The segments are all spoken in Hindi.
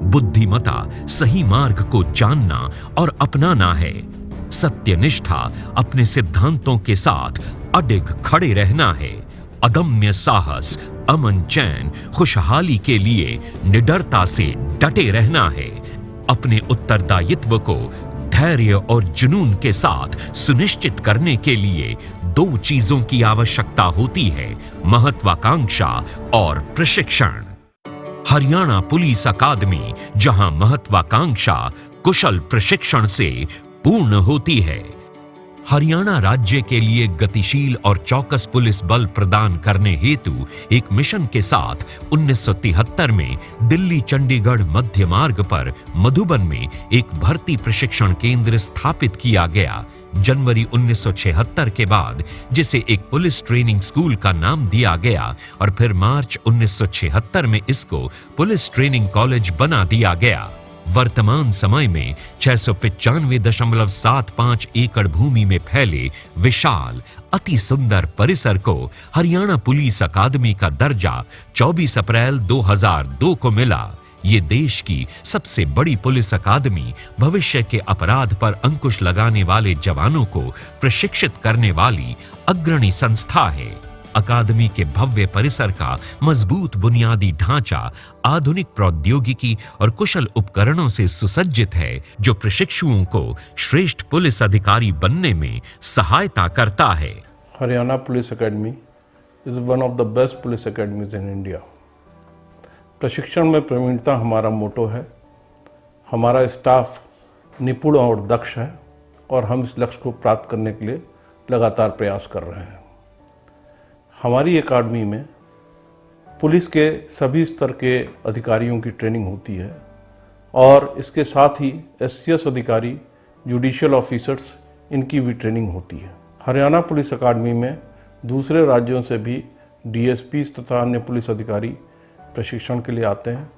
बुद्धिमता सही मार्ग को जानना और अपनाना है। सत्यनिष्ठा अपने सिद्धांतों के साथ अडिग खड़े रहना है। अदम्य साहस, अमन चैन, खुशहाली के लिए निडरता से डटे रहना है। अपने उत्तरदायित्व को धैर्य और जुनून के साथ सुनिश्चित करने के लिए दो चीजों की आवश्यकता होती है, महत्वाकांक्षा और प्रशिक्षण। हरियाणा पुलिस अकादमी, जहां महत्वाकांक्षा कुशल प्रशिक्षण से पूर्ण होती है। हरियाणा राज्य के लिए गतिशील और चौकस पुलिस बल प्रदान करने हेतु एक मिशन के साथ 1973 में दिल्ली चंडीगढ़ मध्य मार्ग पर मधुबन में एक भर्ती प्रशिक्षण केंद्र स्थापित किया गया। जनवरी 1976 के बाद जिसे एक पुलिस ट्रेनिंग स्कूल का नाम दिया गया और फिर मार्च 1976 में इसको पुलिस ट्रेनिंग कॉलेज बना दिया गया। वर्तमान समय में 695.75 एकड़ भूमि में फैले विशाल अति सुंदर परिसर को हरियाणा पुलिस अकादमी का दर्जा 24 अप्रैल 2002 को मिला। ये देश की सबसे बड़ी पुलिस अकादमी, भविष्य के अपराध पर अंकुश लगाने वाले जवानों को प्रशिक्षित करने वाली अग्रणी संस्था है। अकादमी के भव्य परिसर का मजबूत बुनियादी ढांचा आधुनिक प्रौद्योगिकी और कुशल उपकरणों से सुसज्जित है, जो प्रशिक्षुओं को श्रेष्ठ पुलिस अधिकारी बनने में सहायता करता है। Haryana police academy is one of the best police academies in India. प्रशिक्षण में प्रवीणता हमारा मोटो है। हमारा स्टाफ निपुण और दक्ष है और हम इस लक्ष्य को प्राप्त करने के लिए लगातार प्रयास कर रहे हैं। हमारी अकादमी में पुलिस के सभी स्तर के अधिकारियों की ट्रेनिंग होती है और इसके साथ ही एससीएस अधिकारी, जुडिशियल ऑफिसर्स, इनकी भी ट्रेनिंग होती है। हरियाणा पुलिस अकादमी में दूसरे राज्यों से भी डीएसपी तथा अन्य पुलिस अधिकारी प्रशिक्षण के लिए आते हैं।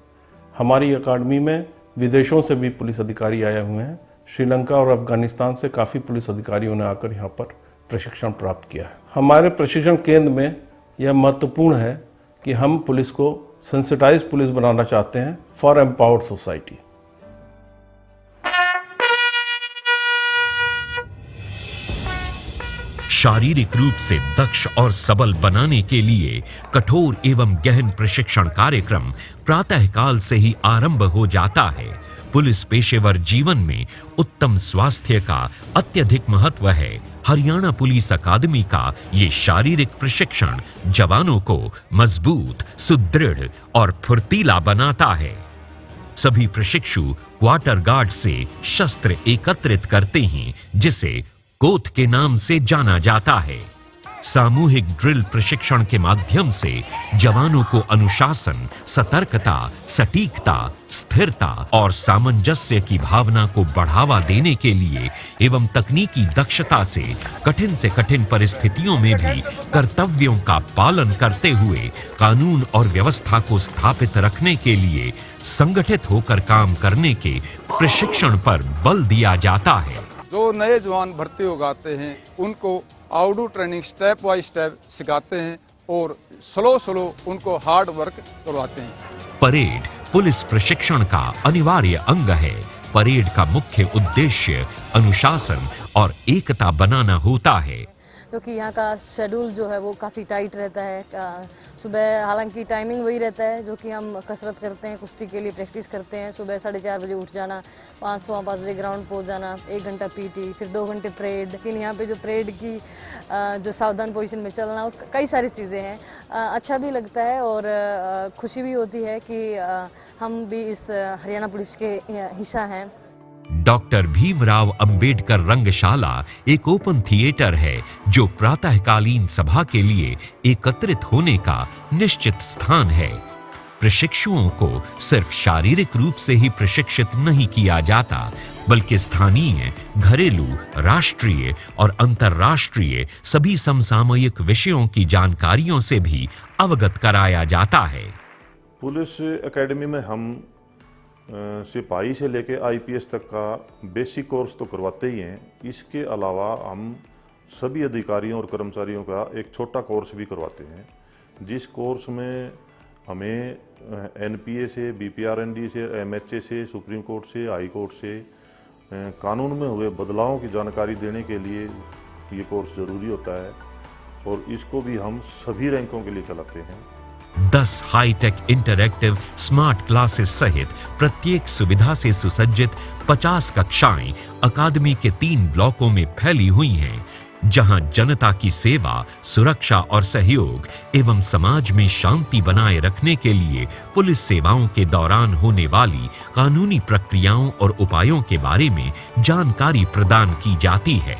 हमारी अकादमी में विदेशों से भी पुलिस अधिकारी आए हुए हैं। श्रीलंका और अफगानिस्तान से काफ़ी पुलिस अधिकारियों ने आकर यहाँ पर प्रशिक्षण प्राप्त किया है। हमारे प्रशिक्षण केंद्र में यह महत्वपूर्ण है कि हम पुलिस को सेंसिटाइज पुलिस बनाना चाहते हैं फॉर एम्पावर्ड सोसाइटी। शारीरिक रूप से दक्ष और सबल बनाने के लिए कठोर एवं गहन प्रशिक्षण कार्यक्रम प्रातःकाल से ही आरंभ हो जाता है। पुलिस पेशेवर जीवन में उत्तम स्वास्थ्य का अत्यधिक महत्व है। हरियाणा पुलिस अकादमी का ये शारीरिक प्रशिक्षण जवानों को मजबूत, सुदृढ़ और फुर्तीला बनाता है। सभी प्रशिक्षु क्वार्टर गार्ड से शस्त्र एकत्रित करते हैं, जिसे कोत के नाम से जाना जाता है। सामूहिक ड्रिल प्रशिक्षण के माध्यम से जवानों को अनुशासन, सतर्कता, सटीकता, स्थिरता और सामंजस्य की भावना को बढ़ावा देने के लिए एवं तकनीकी दक्षता से कठिन परिस्थितियों में भी कर्तव्यों का पालन करते हुए कानून और व्यवस्था को स्थापित रखने के लिए संगठित होकर काम करने के प्रशिक्षण पर बल दिया जाता है। जो नए जवान भर्ती हो जाते हैं उनको outdoor training step by step सिखाते हैं और स्लो उनको हार्ड वर्क करवाते हैं। परेड पुलिस प्रशिक्षण का अनिवार्य अंग है। परेड का मुख्य उद्देश्य अनुशासन और एकता बनाना होता है। क्योंकि यहाँ का शेड्यूल जो है वो काफ़ी टाइट रहता है। सुबह हालांकि टाइमिंग वही रहता है जो कि हम कसरत करते हैं, कुश्ती के लिए प्रैक्टिस करते हैं। सुबह 4:30 बजे उठ जाना, 5 बजे ग्राउंड पहुँच जाना, 1 घंटा पीटी, फिर 2 घंटे परेड। लेकिन यहाँ पे जो परेड की जो सावधान पोजीशन में चलना और कई सारी चीज़ें हैं, अच्छा भी लगता है और खुशी भी होती है कि हम भी इस हरियाणा पुलिस के हिस्सा हैं। डॉक्टर भीमराव अंबेडकर रंगशाला एक ओपन थिएटर है जो प्रातःकालीन सभा के लिए एकत्रित होने का निश्चित स्थान है। प्रशिक्षुओं को सिर्फ शारीरिक रूप से ही प्रशिक्षित नहीं किया जाता, बल्कि स्थानीय, घरेलू, राष्ट्रीय और अंतर्राष्ट्रीय सभी समसामयिक विषयों की जानकारियों से भी अवगत कराया जाता है। पुलिस एकेडमी में हम सिपाही से लेके आईपीएस तक का बेसिक कोर्स तो करवाते ही हैं। इसके अलावा हम सभी अधिकारियों और कर्मचारियों का एक छोटा कोर्स भी करवाते हैं, जिस कोर्स में हमें एनपीए से, बीपीआरएनडी से, एमएचए से, सुप्रीम कोर्ट से, हाई कोर्ट से कानून में हुए बदलावों की जानकारी देने के लिए ये कोर्स ज़रूरी होता है और इसको भी हम सभी रैंकों के लिए चलाते हैं। 10 हाईटेक इंटरैक्टिव स्मार्ट क्लासेस सहित प्रत्येक सुविधा से सुसज्जित 50 कक्षाएं अकादमी के 3 ब्लॉकों में फैली हुई हैं, जहां जनता की सेवा, सुरक्षा और सहयोग एवं समाज में शांति बनाए रखने के लिए पुलिस सेवाओं के दौरान होने वाली कानूनी प्रक्रियाओं और उपायों के बारे में जानकारी प्रदान की जाती है।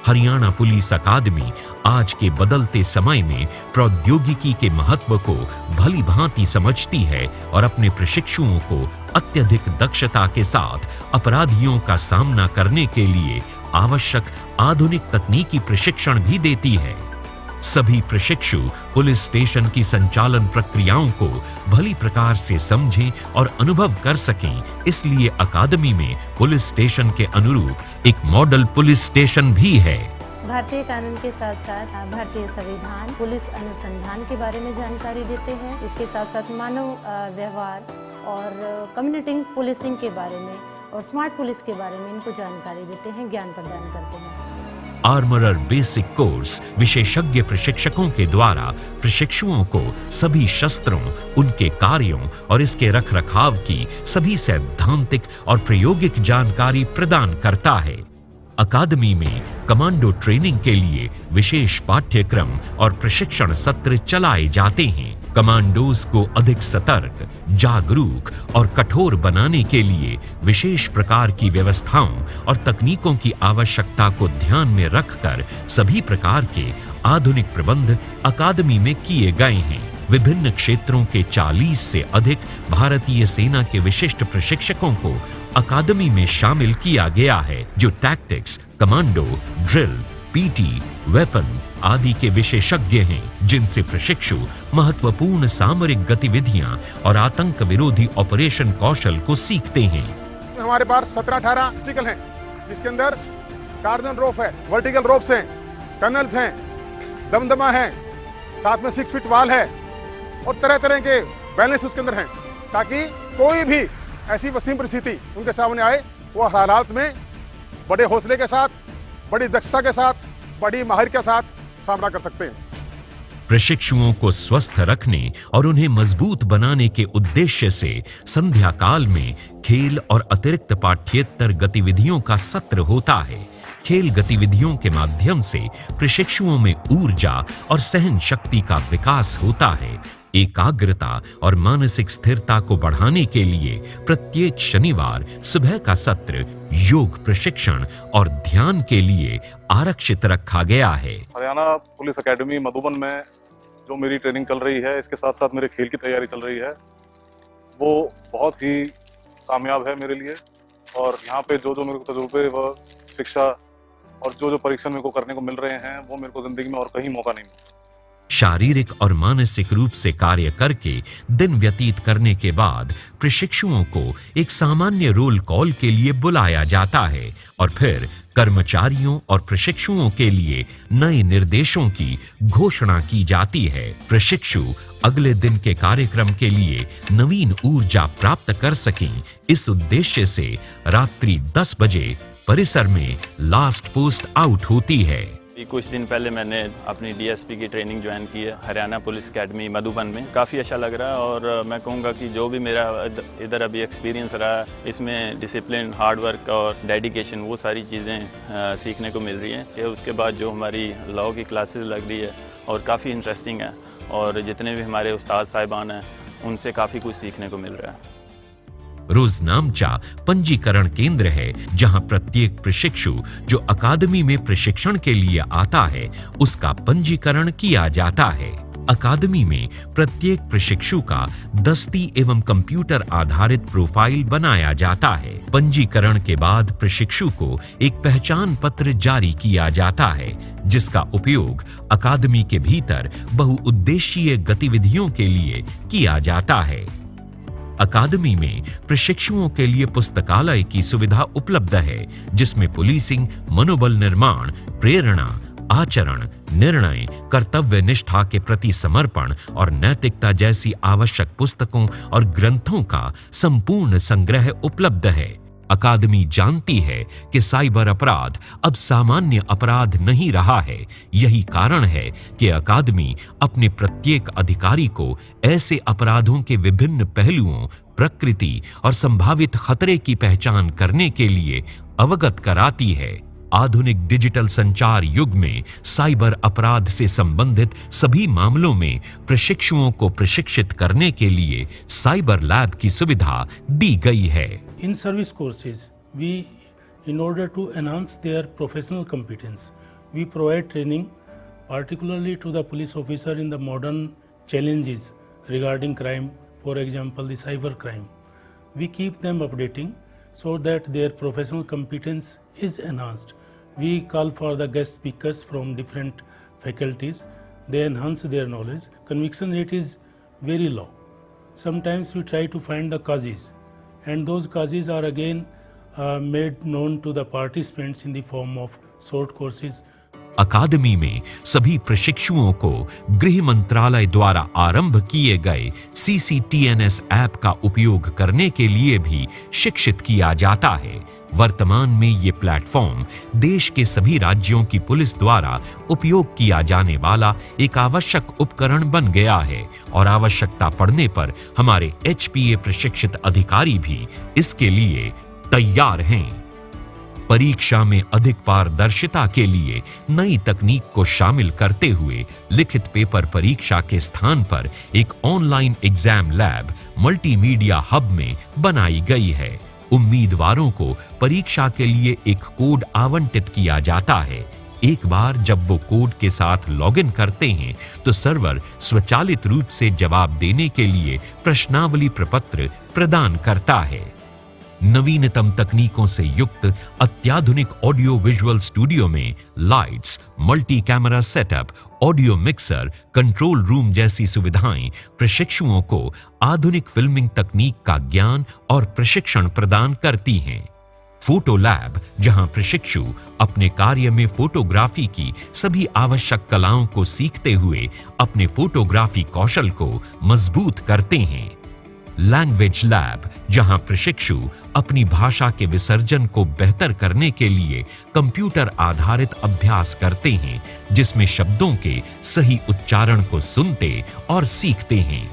हरियाणा पुलिस अकादमी आज के बदलते समय में प्रौद्योगिकी के महत्व को भली भांति समझती है और अपने प्रशिक्षुओं को अत्यधिक दक्षता के साथ अपराधियों का सामना करने के लिए आवश्यक आधुनिक तकनीकी प्रशिक्षण भी देती है। सभी प्रशिक्षु पुलिस स्टेशन की संचालन प्रक्रियाओं को भली प्रकार से समझें और अनुभव कर सकें, इसलिए अकादमी में पुलिस स्टेशन के अनुरूप एक मॉडल पुलिस स्टेशन भी है। भारतीय कानून के साथ साथ भारतीय संविधान, पुलिस अनुसंधान के बारे में जानकारी देते हैं। इसके साथ साथ मानव व्यवहार और कम्युनिटी पुलिसिंग के बारे में और स्मार्ट पुलिस के बारे में इनको जानकारी देते हैं, ज्ञान प्रदान करते हैं। आर्मरर बेसिक कोर्स विशेषज्ञ प्रशिक्षकों के द्वारा प्रशिक्षुओं को सभी शस्त्रों, उनके कार्यों और इसके रखरखाव की सभी सैद्धांतिक और प्रायोगिक जानकारी प्रदान करता है। अकादमी में कमांडो ट्रेनिंग के लिए विशेष पाठ्यक्रम और प्रशिक्षण सत्र चलाए जाते हैं। कमांडोज को अधिक सतर्क, जागरूक और कठोर बनाने के लिए विशेष प्रकार की व्यवस्थाओं और तकनीकों की आवश्यकता को ध्यान में रखकर सभी प्रकार के आधुनिक प्रबंध अकादमी में किए गए हैं। विभिन्न क्षेत्रों के 40 से अधिक भारतीय सेना के विशिष्ट प्रशिक्षकों को अकादमी में शामिल किया गया है, जो tactics, commando, drill, PT, weapon आदि के विशेषज्ञ हैं, जिनसे प्रशिक्षु महत्वपूर्ण सामरिक गतिविधियां और आतंक विरोधी ऑपरेशन कौशल को सीखते हैं। हमारे पास 17-18 आर्टिकल हैं, जिसके अंदर कार्डन रोप है, वर्टिकल रोप्स हैं, टनल्स हैं, दमदमा है, साथ में 6 फीट वाल है और तरह तरह के बैलेंस उसके अंदर हैं, ताकि कोई भी ऐसी वसीम परिस्थिति उनके सामने आए, वो हालात में बड़े हौसले के साथ, बड़ी दक्षता के साथ, बड़ी माहिर के साथ सामना कर सकते हैं। प्रशिक्षुओं को स्वस्थ रखने और उन्हें मजबूत बनाने के उद्देश्य से संध्या काल में खेल और अतिरिक्त पाठ्येतर गतिविधियों का सत्र होता है। खेल गतिविधियों के माध्यम से प्रशिक्षुओं में ऊर्जा और सहन शक्ति का विकास होता है। एकाग्रता और मानसिक स्थिरता को बढ़ाने के लिए प्रत्येक शनिवार सुबह का सत्र योग प्रशिक्षण और ध्यान के लिए आरक्षित रखा गया है। हरियाणा पुलिस एकेडमी मधुबन में जो मेरी ट्रेनिंग चल रही है, इसके साथ साथ मेरे खेल की तैयारी चल रही है, वो बहुत ही कामयाब है मेरे लिए। और यहाँ पे जो मेरे को तजुर्बे व शिक्षा और जो परीक्षण मेरे को करने को मिल रहे हैं, वो मेरे को जिंदगी में और कहीं मौका नहीं मिला। शारीरिक और मानसिक रूप से कार्य करके दिन व्यतीत करने के बाद प्रशिक्षुओं को एक सामान्य रोल कॉल के लिए बुलाया जाता है और फिर कर्मचारियों और प्रशिक्षुओं के लिए नए निर्देशों की घोषणा की जाती है। प्रशिक्षु अगले दिन के कार्यक्रम के लिए नवीन ऊर्जा प्राप्त कर सकें, इस उद्देश्य से रात्रि 10 बजे परिसर में लास्ट पोस्ट आउट होती है। कुछ दिन पहले मैंने अपनी डीएसपी की ट्रेनिंग ज्वाइन की है हरियाणा पुलिस एकेडमी मधुबन में। काफ़ी अच्छा लग रहा है और मैं कहूँगा कि जो भी मेरा इधर अभी एक्सपीरियंस रहा है, इसमें डिसिप्लिन, हार्ड वर्क और डेडिकेशन, वो सारी चीज़ें सीखने को मिल रही हैं। कि उसके बाद जो हमारी लॉ की क्लासेस लग रही है और काफ़ी इंटरेस्टिंग है और जितने भी हमारे उस्ताद साहिबान हैं, उनसे काफ़ी कुछ सीखने को मिल रहा है। रोजनामचा पंजीकरण केंद्र है, जहां प्रत्येक प्रशिक्षु जो अकादमी में प्रशिक्षण के लिए आता है, उसका पंजीकरण किया जाता है। अकादमी में प्रत्येक प्रशिक्षु का दस्ती एवं कंप्यूटर आधारित प्रोफाइल बनाया जाता है। पंजीकरण के बाद प्रशिक्षु को एक पहचान पत्र जारी किया जाता है, जिसका उपयोग अकादमी के भीतर बहुउद्देशीय गतिविधियों के लिए किया जाता है। अकादमी में प्रशिक्षुओं के लिए पुस्तकालय की सुविधा उपलब्ध है, जिसमें पुलिसिंग, मनोबल निर्माण, प्रेरणा, आचरण, निर्णय, कर्तव्य निष्ठा के प्रति समर्पण और नैतिकता जैसी आवश्यक पुस्तकों और ग्रंथों का संपूर्ण संग्रह उपलब्ध है। अकादमी जानती है कि साइबर अपराध अब सामान्य अपराध नहीं रहा है। यही कारण है कि अकादमी अपने प्रत्येक अधिकारी को ऐसे अपराधों के विभिन्न पहलुओं, प्रकृति और संभावित खतरे की पहचान करने के लिए अवगत कराती है। आधुनिक डिजिटल संचार युग में साइबर अपराध से संबंधित सभी मामलों में प्रशिक्षुओं को प्रशिक्षित करने के लिए साइबर लैब की सुविधा दी गई है। In service courses, we, in order to enhance their professional competence, we provide training particularly to the police officer in the modern challenges regarding crime, for example, the cyber crime. We keep them updating so that their professional competence is enhanced. We call for the guest speakers from different faculties. They enhance their knowledge. Conviction rate is very low. Sometimes we try to find the causes, and those causes are again made known to the participants in the form of short courses. अकादमी में सभी प्रशिक्षुओं को गृह मंत्रालय द्वारा आरंभ किए गए CCTNS ऐप का उपयोग करने के लिए भी शिक्षित किया जाता है। वर्तमान में ये प्लेटफॉर्म देश के सभी राज्यों की पुलिस द्वारा उपयोग किया जाने वाला एक आवश्यक उपकरण बन गया है और आवश्यकता पड़ने पर हमारे HPA प्रशिक्षित अधिकारी भी इसके लिए तैयार हैं। परीक्षा में अधिक पारदर्शिता के लिए नई तकनीक को शामिल करते हुए लिखित पेपर परीक्षा के स्थान पर एक online exam lab multimedia hub में बनाई गई है। उम्मीदवारों को परीक्षा के लिए एक कोड आवंटित किया जाता है। एक बार जब वो कोड के साथ लॉगिन करते हैं तो सर्वर स्वचालित रूप से जवाब देने के लिए प्रश्नावली प्रपत्र प्रदान करता है। नवीनतम तकनीकों से युक्त अत्याधुनिक ऑडियो विजुअल स्टूडियो में lights, multi camera setup, audio mixer, control room जैसी सुविधाएं प्रशिक्षुओं को आधुनिक फिल्मिंग तकनीक का ज्ञान और प्रशिक्षण प्रदान करती हैं। फोटो लैब, जहां प्रशिक्षु अपने कार्य में फोटोग्राफी की सभी आवश्यक कलाओं को सीखते हुए अपने फोटोग्राफी कौशल को मजबूत करते हैं। लैंग्वेज लैब, जहां प्रशिक्षु अपनी भाषा के विसर्जन को बेहतर करने के लिए कंप्यूटर आधारित अभ्यास करते हैं, जिसमें शब्दों के सही उच्चारण को सुनते और सीखते हैं।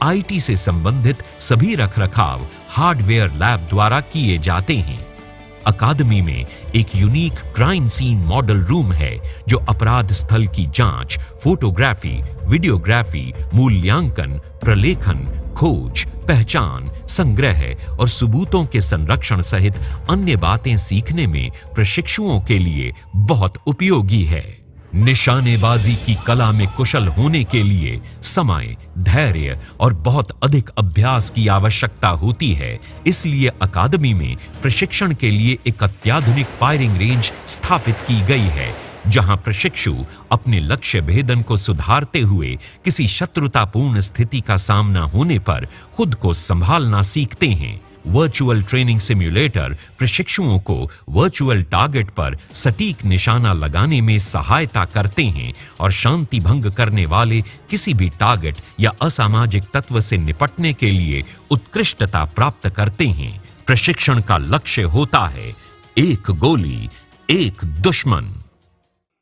IT से संबंधित सभी रखरखाव हार्डवेयर लैब द्वारा किए जाते हैं। अकादमी में एक unique crime scene model room है जो अपराध स्थल की जांच, फोटोग्राफी, वीडियोग्राफी, मूल्यांकन, प्रलेखन, खोज, पहचान, संग्रह और सबूतों के संरक्षण सहित अन्य बातें सीखने में प्रशिक्षुओं के लिए बहुत उपयोगी है। निशानेबाजी की कला में कुशल होने के लिए समय, धैर्य और बहुत अधिक अभ्यास की आवश्यकता होती है। इसलिए अकादमी में प्रशिक्षण के लिए एक अत्याधुनिक फायरिंग रेंज स्थापित की गई है, जहां प्रशिक्षु अपने लक्ष्य भेदन को सुधारते हुए किसी शत्रुतापूर्ण स्थिति का सामना होने पर खुद को संभालना सीखते हैं। वर्चुअल ट्रेनिंग सिम्युलेटर प्रशिक्षुओं को वर्चुअल टारगेट पर सटीक निशाना लगाने में सहायता करते हैं और शांति भंग करने वाले किसी भी टारगेट या असामाजिक तत्व से निपटने के लिए उत्कृष्टता प्राप्त करते हैं। प्रशिक्षण का लक्ष्य होता है एक गोली, एक दुश्मन।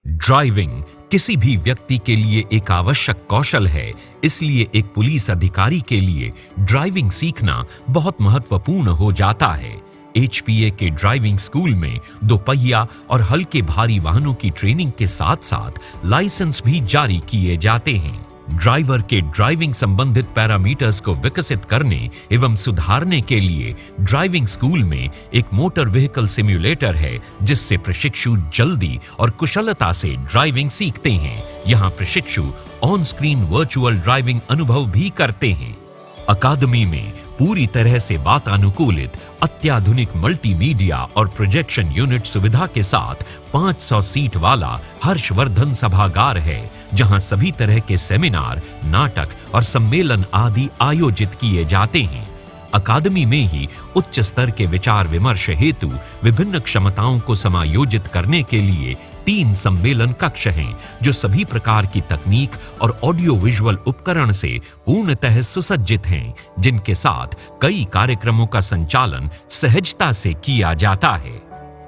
ड्राइविंग किसी भी व्यक्ति के लिए एक आवश्यक कौशल है, इसलिए एक पुलिस अधिकारी के लिए ड्राइविंग सीखना बहुत महत्वपूर्ण हो जाता है। HPA के ड्राइविंग स्कूल में दोपहिया और हल्के भारी वाहनों की ट्रेनिंग के साथ साथ लाइसेंस भी जारी किए जाते हैं। ड्राइवर के ड्राइविंग संबंधित पैरामीटर्स को विकसित करने एवं सुधारने के लिए ड्राइविंग स्कूल में एक मोटर व्हीकल सिम्युलेटर है, जिससे प्रशिक्षु जल्दी और कुशलता से ड्राइविंग सीखते हैं। यहाँ प्रशिक्षु ऑन स्क्रीन वर्चुअल ड्राइविंग अनुभव भी करते हैं। अकादमी में पूरी तरह से वातानुकूलित अत्याधुनिक मल्टीमीडिया और प्रोजेक्शन यूनिट सुविधा के साथ 500 सीट वाला हर्षवर्धन सभागार है, जहां सभी तरह के सेमिनार, नाटक और सम्मेलन आदि आयोजित किए जाते हैं। अकादमी में ही उच्च स्तर के विचार विमर्श हेतु विभिन्न क्षमताओं को समायोजित करने के लिए 3 सम्मेलन कक्ष हैं जो सभी प्रकार की तकनीक और ऑडियो विजुअल उपकरण से पूर्णतः सुसज्जित हैं, जिनके साथ कई कार्यक्रमों का संचालन सहजता से किया जाता है।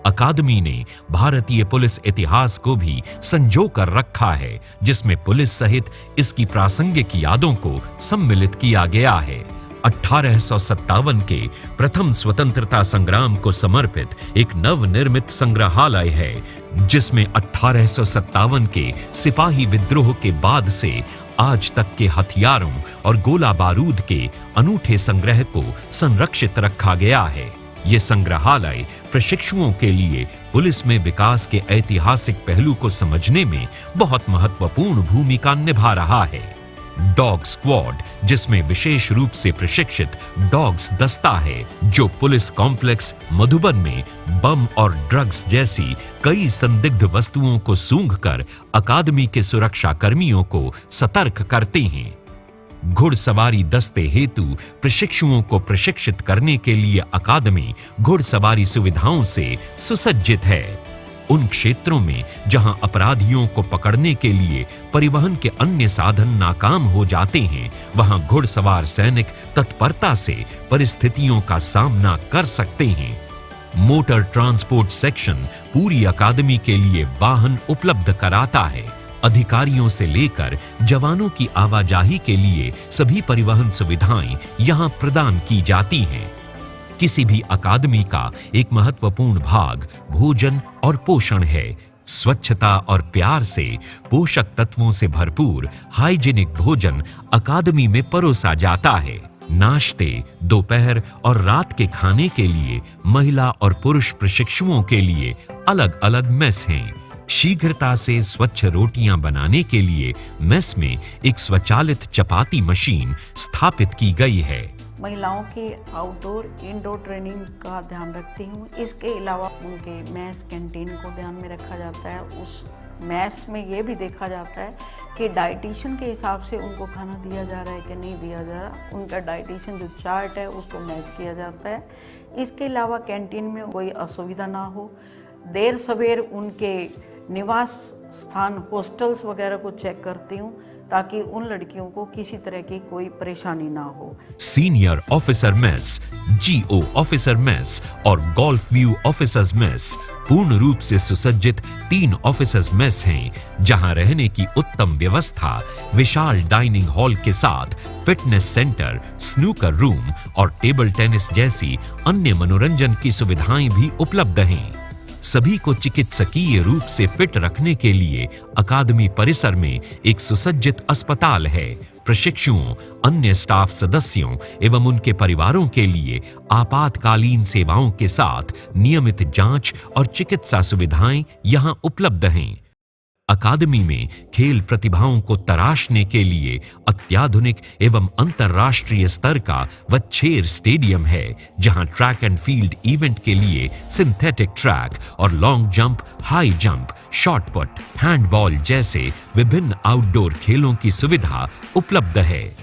अकादमी ने भारतीय पुलिस इतिहास को भी संजो कर रखा है, जिसमें पुलिस सहित इसकी प्रासंगिक यादों को सम्मिलित किया गया है। 1857 के प्रथम स्वतंत्रता संग्राम को समर्पित एक नवनिर्मित संग्रहालय है, जिसमें 1857 के सिपाही विद्रोह के बाद से आज तक के हथियारों और गोला बारूद के अनूठे संग्रह को संरक्षित रखा गया है। ये संग्रहालय प्रशिक्षुओं के लिए पुलिस में विकास के ऐतिहासिक पहलू को समझने में बहुत महत्वपूर्ण भूमिका निभा रहा है। डॉग स्क्वाड, जिसमें विशेष रूप से प्रशिक्षित डॉग्स दस्ता है, जो पुलिस कॉम्प्लेक्स मधुबन में बम और ड्रग्स जैसी कई संदिग्ध वस्तुओं को सूंघकर अकादमी के सुरक्षा कर्मियों को सतर्क करते हैं। घुड़सवारी दस्ते हेतु प्रशिक्षुओं को प्रशिक्षित करने के लिए अकादमी घुड़सवारी सुविधाओं से सुसज्जित है। उन क्षेत्रों में जहां अपराधियों को पकड़ने के लिए परिवहन के अन्य साधन नाकाम हो जाते हैं, वहां घुड़सवार सैनिक तत्परता से परिस्थितियों का सामना कर सकते हैं। मोटर ट्रांसपोर्ट सेक्शन पूरी अकादमी के लिए वाहन उपलब्ध कराता है। अधिकारियों से लेकर जवानों की आवाजाही के लिए सभी परिवहन सुविधाएं यहां प्रदान की जाती हैं। किसी भी अकादमी का एक महत्वपूर्ण भाग भोजन और पोषण है। स्वच्छता और प्यार से पोषक तत्वों से भरपूर हाइजीनिक भोजन अकादमी में परोसा जाता है। नाश्ते, दोपहर और रात के खाने के लिए महिला और पुरुष प्रशिक्षुओं के लिए अलग-अलग मेस हैं। शीघ्रता से स्वच्छ रोटियां बनाने के लिए मेस में एक स्वचालित चपाती मशीन स्थापित की गई है। महिलाओं की आउटडोर इंडोर ट्रेनिंग का ध्यान रखती हूँ। इसके अलावा उनके मेस कैंटीन को ध्यान में रखा जाता है। उस मेस में ये भी देखा जाता है कि डाइटिशियन के हिसाब से उनको खाना दिया जा रहा है कि नहीं दिया जा रहा। उनका डाइटिशियन जो चार्ट है उसको मैच किया जाता है। इसके अलावा कैंटीन में कोई असुविधा ना हो। देर सवेर उनके निवास स्थान हॉस्टल्स वगैरह को चेक करती हूँ ताकि उन लड़कियों को किसी तरह की कोई परेशानी ना हो। सीनियर ऑफिसर मेस, जीओ ऑफिसर मेस और गोल्फ व्यू ऑफिसर्स मेस पूर्ण रूप से सुसज्जित 3 ऑफिसर्स मेस हैं, जहां रहने की उत्तम व्यवस्था, विशाल डाइनिंग हॉल के साथ फिटनेस सेंटर, स्नूकर रूम और टेबल टेनिस जैसी अन्य मनोरंजन की सुविधाएं भी उपलब्ध हैं। सभी को चिकित्सकीय रूप से फिट रखने के लिए अकादमी परिसर में एक सुसज्जित अस्पताल है। प्रशिक्षुओं, अन्य स्टाफ सदस्यों एवं उनके परिवारों के लिए आपातकालीन सेवाओं के साथ नियमित जांच और चिकित्सा सुविधाएं यहां उपलब्ध हैं। अकादमी में खेल प्रतिभाओं को तराशने के लिए अत्याधुनिक एवं अंतर्राष्ट्रीय स्तर का वच्छेर स्टेडियम है, जहां ट्रैक एंड फील्ड इवेंट के लिए सिंथेटिक ट्रैक और long jump, high jump, shot put, handball जैसे विभिन्न आउटडोर खेलों की सुविधा उपलब्ध है।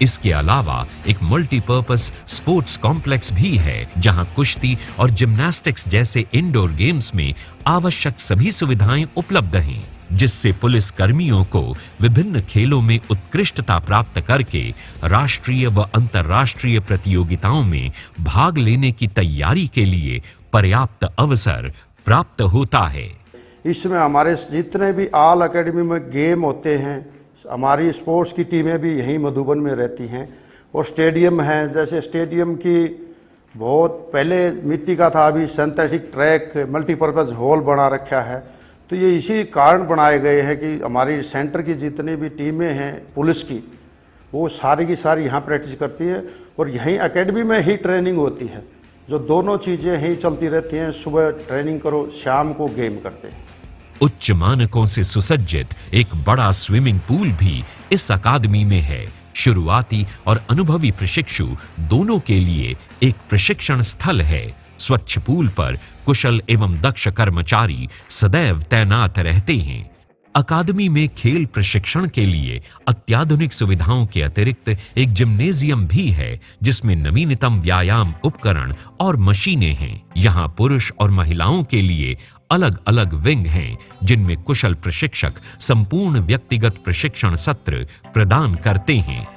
इसके अलावा एक मल्टीपर्पस स्पोर्ट्स कॉम्प्लेक्स भी है, जहां कुश्ती और जिम्नास्टिक्स जैसे इंडोर गेम्स में आवश्यक सभी सुविधाएं उपलब्ध हैं, जिससे पुलिस कर्मियों को विभिन्न खेलों में उत्कृष्टता प्राप्त करके राष्ट्रीय व अंतर्राष्ट्रीय प्रतियोगिताओं में भाग लेने की तैयारी के लिए पर्याप्त अवसर प्राप्त होता है। इसमें हमारे जितने भी ऑल एकेडमी में गेम होते हैं, हमारी स्पोर्ट्स की टीमें भी यहीं मधुबन में रहती हैं। और स्टेडियम हैं, जैसे स्टेडियम की बहुत पहले मिट्टी का था, अभी सिंथेटिक ट्रैक मल्टीपर्पज़ हॉल बना रखा है। तो ये इसी कारण बनाए गए हैं कि हमारी सेंटर की जितनी भी टीमें हैं पुलिस की, वो सारी की सारी यहाँ प्रैक्टिस करती है और यहीं एकेडमी में ही ट्रेनिंग होती है। जो दोनों चीज़ें यहीं चलती रहती हैं, सुबह ट्रेनिंग करो, शाम को गेम करते हैं। उच्च मानकों से सुसज्जित एक बड़ा स्विमिंग पूल भी इस अकादमी में है। शुरुआती और अनुभवी प्रशिक्षु दोनों के लिए एक प्रशिक्षण स्थल है। स्वच्छ पूल पर कुशल एवं दक्ष कर्मचारी सदैव तैनात रहते हैं। अकादमी में खेल प्रशिक्षण के लिए अत्याधुनिक सुविधाओं के अतिरिक्त एक जिम्नेजियम भी है, जिसमें नवीनतम व्यायाम उपकरण और मशीनें हैं। यहाँ पुरुष और महिलाओं के लिए अलग अलग विंग हैं जिनमें कुशल प्रशिक्षक संपूर्ण व्यक्तिगत प्रशिक्षण सत्र प्रदान करते हैं।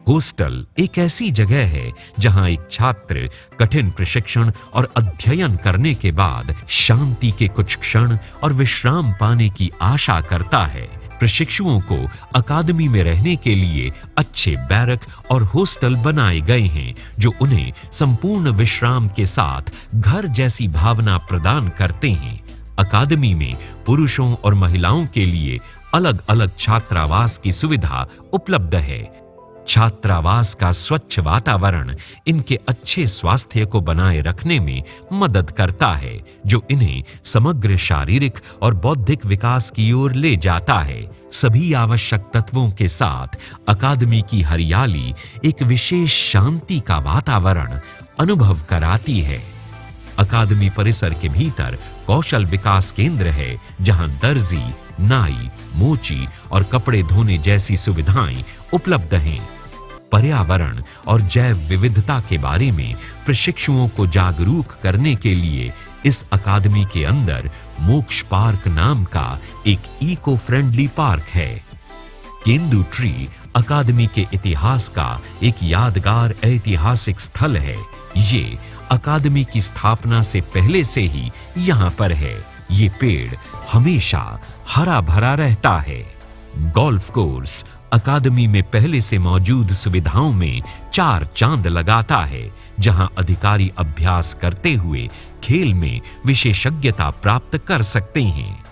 हॉस्टल एक ऐसी जगह है जहां एक छात्र कठिन प्रशिक्षण और अध्ययन करने के बाद शांति के कुछ क्षण और विश्राम पाने की आशा करता है। प्रशिक्षुओं को अकादमी में रहने के लिए अच्छे बैरक और हॉस्टल बनाए गए हैं जो उन्हें संपूर्ण विश्राम के साथ घर जैसी भावना प्रदान करते हैं। अकादमी में पुरुषों और महिलाओं के लिए अलग अलग छात्रावास की सुविधा उपलब्ध है। छात्रावास का स्वच्छ वातावरण इनके अच्छे स्वास्थ्य को बनाए रखने में मदद करता है, जो इन्हें समग्र शारीरिक और बौद्धिक विकास की ओर ले जाता है। सभी आवश्यक तत्वों के साथ अकादमी की हरियाली एक विशेष शांति का वातावरण अनुभव कराती है। अकादमी परिसर के भीतर कौशल विकास केंद्र है, जहां दर्जी, नाई, मोची और कपड़े धोने जैसी सुविधाएं उपलब्ध हैं। पर्यावरण और जैव विविधता के बारे में प्रशिक्षुओं को जागरूक करने के लिए इस अकादमी के अंदर मोक्ष पार्क नाम का एक इको फ्रेंडली पार्क है। केंदू ट्री अकादमी के इतिहास का एक यादगार ऐतिहासिक स्थल है। ये अकादमी की स्थापना से पहले से ही यहाँ पर है। ये पेड़ हमेशा हरा भरा रहता है। गोल्फ कोर्स अकादमी में पहले से मौजूद सुविधाओं में 4 चांद लगाता है, जहां अधिकारी अभ्यास करते हुए खेल में विशेषज्ञता प्राप्त कर सकते हैं।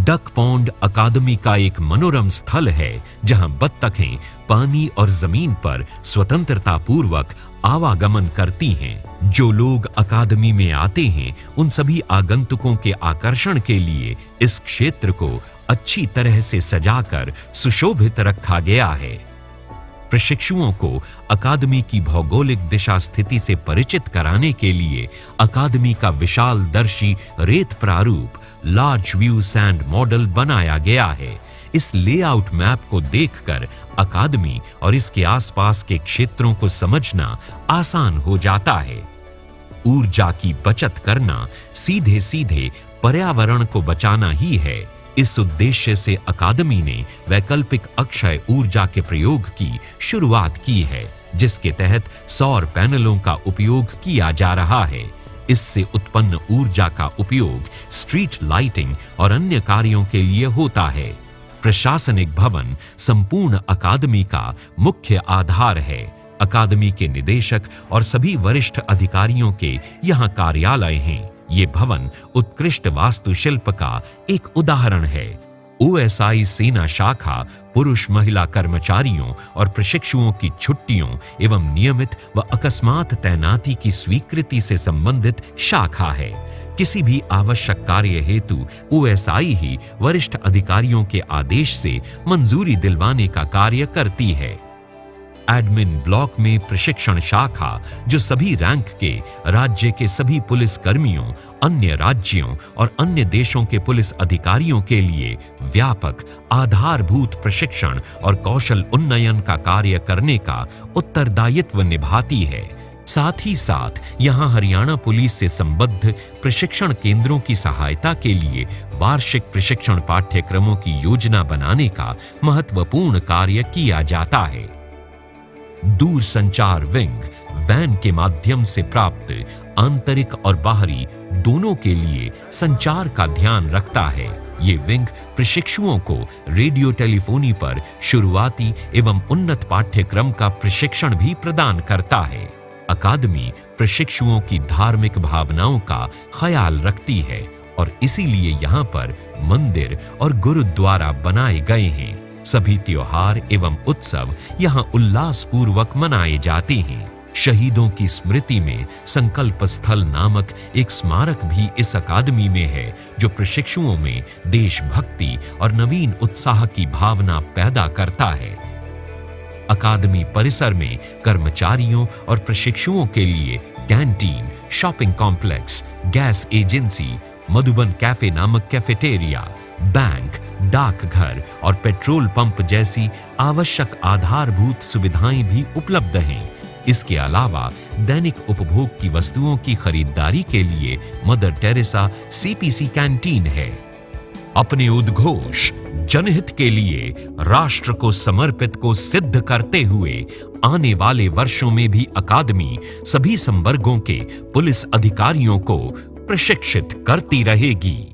डक पॉन्ड अकादमी का एक मनोरम स्थल है, जहां बत्तखें पानी और जमीन पर स्वतंत्रता पूर्वक आवागमन करती हैं। जो लोग अकादमी में आते हैं, उन सभी आगंतुकों के आकर्षण के लिए इस क्षेत्र को अच्छी तरह से सजाकर सुशोभित रखा गया है। प्रशिक्षुओं को अकादमी की भौगोलिक दिशा स्थिति से परिचित कराने के लिए अकादमी का विशाल दर्शी रेत प्रारूप लार्ज व्यू सैंड मॉडल बनाया गया है। इस लेआउट मैप को देखकर अकादमी और इसके आसपास के क्षेत्रों को समझना आसान हो जाता है। ऊर्जा की बचत करना सीधे सीधे पर्यावरण को बचाना ही है। इस उद्देश्य से अकादमी ने वैकल्पिक अक्षय ऊर्जा के प्रयोग की शुरुआत की है, जिसके तहत सौर पैनलों का उपयोग किया जा रहा है। इससे उत्पन्न ऊर्जा का उपयोग स्ट्रीट लाइटिंग और अन्य कार्यों के लिए होता है। प्रशासनिक भवन संपूर्ण अकादमी का मुख्य आधार है। अकादमी के निदेशक और सभी वरिष्ठ अधिकारियों के यहाँ कार्यालय हैं। ये भवन उत्कृष्ट वास्तुशिल्प का एक उदाहरण है। ओएसआई सेना शाखा पुरुष महिला कर्मचारियों और प्रशिक्षुओं की छुट्टियों एवं नियमित व अकस्मात तैनाती की स्वीकृति से संबंधित शाखा है। किसी भी आवश्यक कार्य हेतु ओएसआई ही वरिष्ठ अधिकारियों के आदेश से मंजूरी दिलवाने का कार्य करती है। एडमिन ब्लॉक में प्रशिक्षण शाखा, जो सभी रैंक के राज्य के सभी पुलिस कर्मियों, अन्य राज्यों और अन्य देशों के पुलिस अधिकारियों के लिए व्यापक आधारभूत प्रशिक्षण और कौशल उन्नयन का कार्य करने का उत्तरदायित्व निभाती है। साथ ही साथ यहाँ हरियाणा पुलिस से संबद्ध प्रशिक्षण केंद्रों की सहायता के लिए वार्षिक प्रशिक्षण पाठ्यक्रमों की योजना बनाने का महत्वपूर्ण कार्य किया जाता है। दूर संचार विंग वैन के माध्यम से प्राप्त आंतरिक और बाहरी दोनों के लिए संचार का ध्यान रखता है। ये विंग प्रशिक्षुओं को रेडियो टेलीफोनी पर शुरुआती एवं उन्नत पाठ्यक्रम का प्रशिक्षण भी प्रदान करता है। अकादमी प्रशिक्षुओं की धार्मिक भावनाओं का ख्याल रखती है और इसीलिए यहाँ पर मंदिर और गुरुद्वारा बनाए गए हैं। सभी त्योहार एवं उत्सव यहाँ उल्लासपूर्वक मनाए जाते हैं। शहीदों की स्मृति में संकल्प स्थल नामक एक स्मारक भी इस अकादमी में है, जो प्रशिक्षुओं में देशभक्ति और नवीन उत्साह की भावना पैदा करता है। अकादमी परिसर में कर्मचारियों और प्रशिक्षुओं के लिए canteen, shopping complex, gas agency, Madhuban cafe नामक कैफेटेरिया, बैंक, डाकघर और पेट्रोल पंप जैसी आवश्यक आधारभूत सुविधाएं भी उपलब्ध हैं। इसके अलावा दैनिक उपभोग की वस्तुओं की खरीदारी के लिए मदर टेरेसा सीपीसी कैंटीन है। अपने उद्घोष जनहित के लिए राष्ट्र को समर्पित को सिद्ध करते हुए आने वाले वर्षों में भी अकादमी सभी संवर्गों के पुलिस अधिकारियों को प्रशिक्षित करती रहेगी।